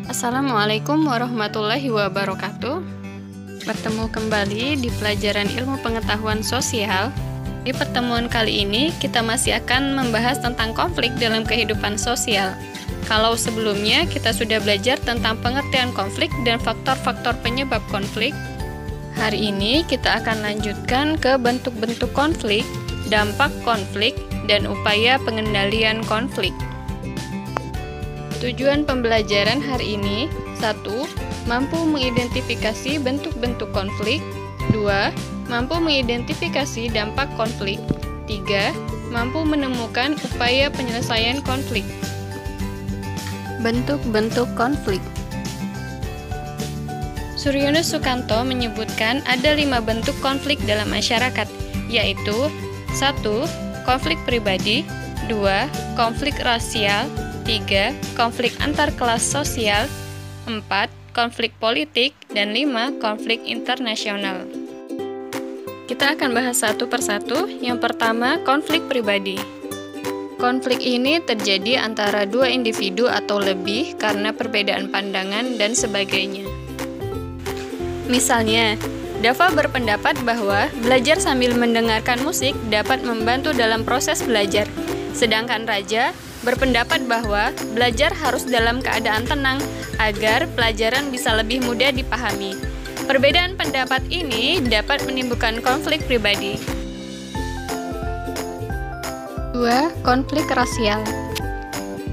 Assalamualaikum warahmatullahi wabarakatuh. Bertemu kembali di pelajaran ilmu pengetahuan sosial. Di pertemuan kali ini kita masih akan membahas tentang konflik dalam kehidupan sosial. Kalau sebelumnya kita sudah belajar tentang pengertian konflik dan faktor-faktor penyebab konflik, hari ini kita akan lanjutkan ke bentuk-bentuk konflik, dampak konflik, dan upaya pengendalian konflik. Tujuan pembelajaran hari ini: 1. Mampu mengidentifikasi bentuk-bentuk konflik. 2. Mampu mengidentifikasi dampak konflik. 3. Mampu menemukan upaya penyelesaian konflik. Bentuk-bentuk konflik. Suryonus Sukanto menyebutkan ada 5 bentuk konflik dalam masyarakat, yaitu 1. Konflik pribadi. 2. Konflik rasial. 3. Konflik antar kelas sosial. 4. Konflik politik. Dan 5. Konflik internasional. Kita akan bahas satu persatu. Yang pertama, konflik pribadi. Konflik ini terjadi antara dua individu atau lebih karena perbedaan pandangan dan sebagainya. Misalnya, Dava berpendapat bahwa belajar sambil mendengarkan musik dapat membantu dalam proses belajar. Sedangkan Raja berpendapat bahwa belajar harus dalam keadaan tenang agar pelajaran bisa lebih mudah dipahami. Perbedaan pendapat ini dapat menimbulkan konflik pribadi. 2. Konflik rasial.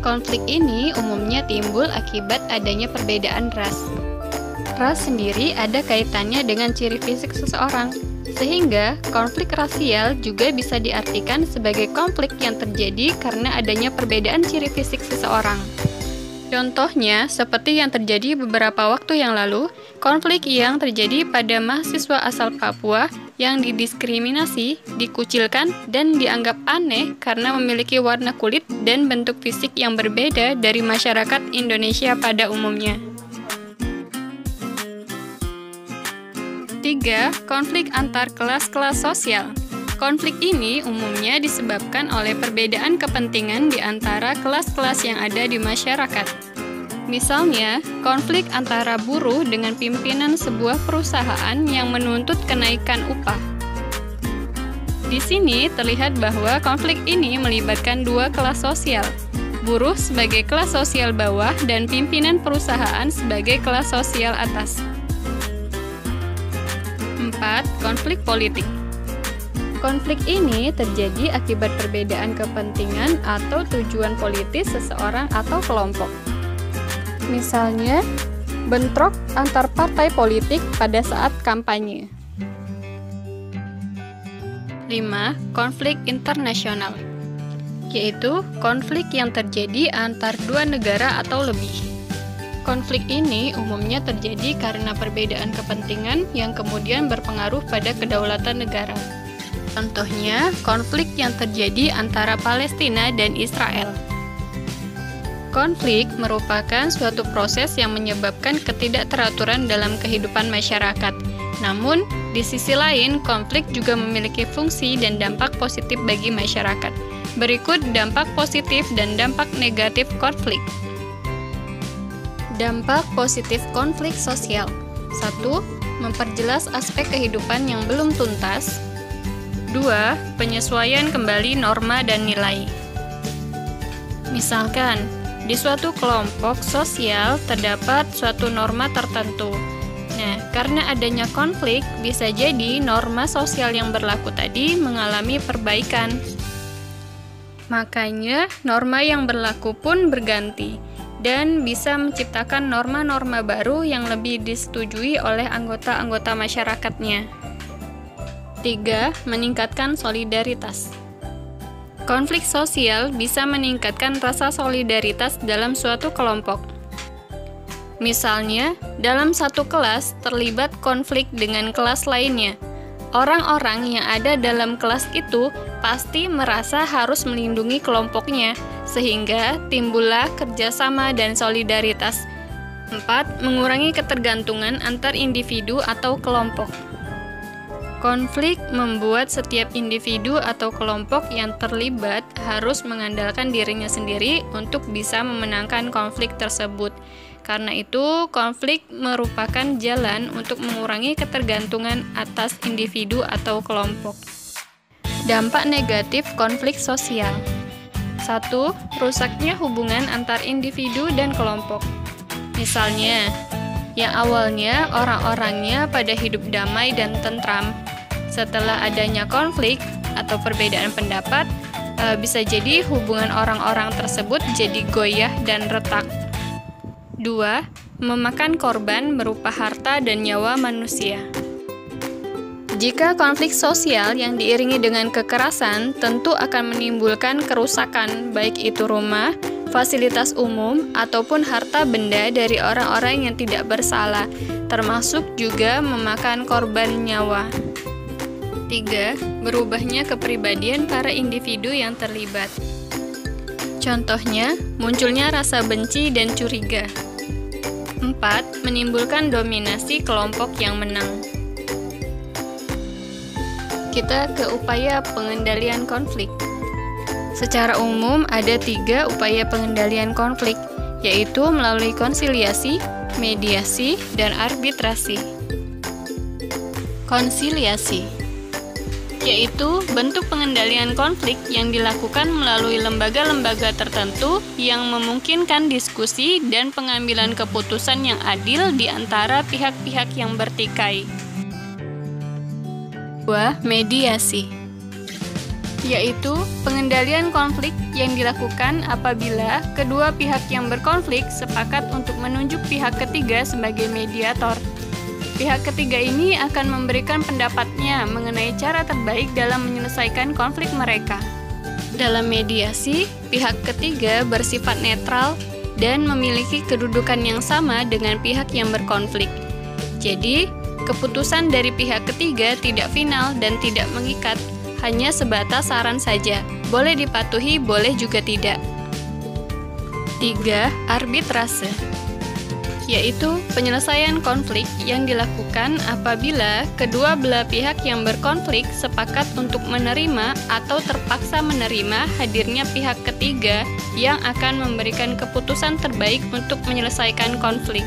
Konflik ini umumnya timbul akibat adanya perbedaan ras. Ras sendiri ada kaitannya dengan ciri fisik seseorang, sehingga konflik rasial juga bisa diartikan sebagai konflik yang terjadi karena adanya perbedaan ciri fisik seseorang. Contohnya, seperti yang terjadi beberapa waktu yang lalu, konflik yang terjadi pada mahasiswa asal Papua yang didiskriminasi, dikucilkan, dan dianggap aneh karena memiliki warna kulit dan bentuk fisik yang berbeda dari masyarakat Indonesia pada umumnya. 3. Konflik antar kelas-kelas sosial. Konflik ini umumnya disebabkan oleh perbedaan kepentingan di antara kelas-kelas yang ada di masyarakat. Misalnya, konflik antara buruh dengan pimpinan sebuah perusahaan yang menuntut kenaikan upah. Di sini terlihat bahwa konflik ini melibatkan dua kelas sosial, buruh sebagai kelas sosial bawah dan pimpinan perusahaan sebagai kelas sosial atas. 4. Konflik politik. Konflik ini terjadi akibat perbedaan kepentingan atau tujuan politis seseorang atau kelompok. Misalnya, bentrok antar partai politik pada saat kampanye. 5. Konflik internasional, yaitu konflik yang terjadi antar dua negara atau lebih. Konflik ini umumnya terjadi karena perbedaan kepentingan yang kemudian berpengaruh pada kedaulatan negara. Contohnya, konflik yang terjadi antara Palestina dan Israel. Konflik merupakan suatu proses yang menyebabkan ketidakteraturan dalam kehidupan masyarakat. Namun, di sisi lain, konflik juga memiliki fungsi dan dampak positif bagi masyarakat. Berikut dampak positif dan dampak negatif konflik. Dampak positif konflik sosial. 1. Memperjelas aspek kehidupan yang belum tuntas. 2. Penyesuaian kembali norma dan nilai. Misalkan, di suatu kelompok sosial terdapat suatu norma tertentu. Nah, karena adanya konflik, bisa jadi norma sosial yang berlaku tadi mengalami perbaikan. Makanya, norma yang berlaku pun berganti dan bisa menciptakan norma-norma baru yang lebih disetujui oleh anggota-anggota masyarakatnya. 3. Meningkatkan solidaritas. Konflik sosial bisa meningkatkan rasa solidaritas dalam suatu kelompok. Misalnya, dalam satu kelas terlibat konflik dengan kelas lainnya. Orang-orang yang ada dalam kelas itu pasti merasa harus melindungi kelompoknya, sehingga timbullah kerjasama dan solidaritas. 4. Mengurangi ketergantungan antar individu atau kelompok. Konflik membuat setiap individu atau kelompok yang terlibat harus mengandalkan dirinya sendiri untuk bisa memenangkan konflik tersebut. Karena itu, konflik merupakan jalan untuk mengurangi ketergantungan atas individu atau kelompok. Dampak negatif konflik sosial. 1. Rusaknya hubungan antar individu dan kelompok. Misalnya, yang awalnya orang-orangnya pada hidup damai dan tentram, setelah adanya konflik atau perbedaan pendapat, bisa jadi hubungan orang-orang tersebut jadi goyah dan retak. 2. Memakan korban berupa harta dan nyawa manusia. Jika konflik sosial yang diiringi dengan kekerasan tentu akan menimbulkan kerusakan, baik itu rumah, fasilitas umum, ataupun harta benda dari orang-orang yang tidak bersalah, termasuk juga memakan korban nyawa. 3. Berubahnya kepribadian para individu yang terlibat. Contohnya, munculnya rasa benci dan curiga. 4. Menimbulkan dominasi kelompok yang menang. Kita ke upaya pengendalian konflik. Secara umum, ada 3 upaya pengendalian konflik, yaitu melalui konsiliasi, mediasi, dan arbitrasi. Konsiliasi yaitu bentuk pengendalian konflik yang dilakukan melalui lembaga-lembaga tertentu yang memungkinkan diskusi dan pengambilan keputusan yang adil di antara pihak-pihak yang bertikai. 2. Mediasi yaitu pengendalian konflik yang dilakukan apabila kedua pihak yang berkonflik sepakat untuk menunjuk pihak ketiga sebagai mediator. Pihak ketiga ini akan memberikan pendapatnya mengenai cara terbaik dalam menyelesaikan konflik mereka. Dalam mediasi, pihak ketiga bersifat netral dan memiliki kedudukan yang sama dengan pihak yang berkonflik. Jadi, keputusan dari pihak ketiga tidak final dan tidak mengikat, hanya sebatas saran saja. Boleh dipatuhi, boleh juga tidak. 3. Arbitrase yaitu penyelesaian konflik yang dilakukan apabila kedua belah pihak yang berkonflik sepakat untuk menerima atau terpaksa menerima hadirnya pihak ketiga yang akan memberikan keputusan terbaik untuk menyelesaikan konflik.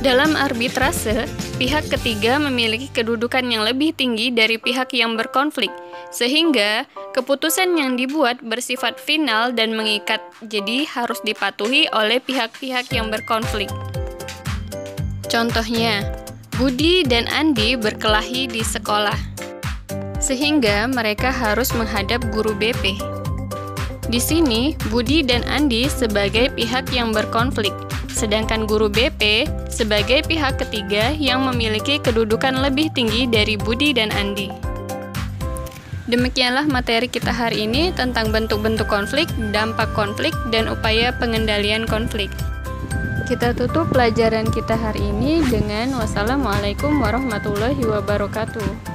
Dalam arbitrase, pihak ketiga memiliki kedudukan yang lebih tinggi dari pihak yang berkonflik, sehingga keputusan yang dibuat bersifat final dan mengikat, jadi harus dipatuhi oleh pihak-pihak yang berkonflik. Contohnya, Budi dan Andi berkelahi di sekolah, sehingga mereka harus menghadap guru BP. Di sini, Budi dan Andi sebagai pihak yang berkonflik, sedangkan guru BP sebagai pihak ketiga yang memiliki kedudukan lebih tinggi dari Budi dan Andi. Demikianlah materi kita hari ini tentang bentuk-bentuk konflik, dampak konflik, dan upaya pengendalian konflik. Kita tutup pelajaran kita hari ini dengan wassalamualaikum warahmatullahi wabarakatuh.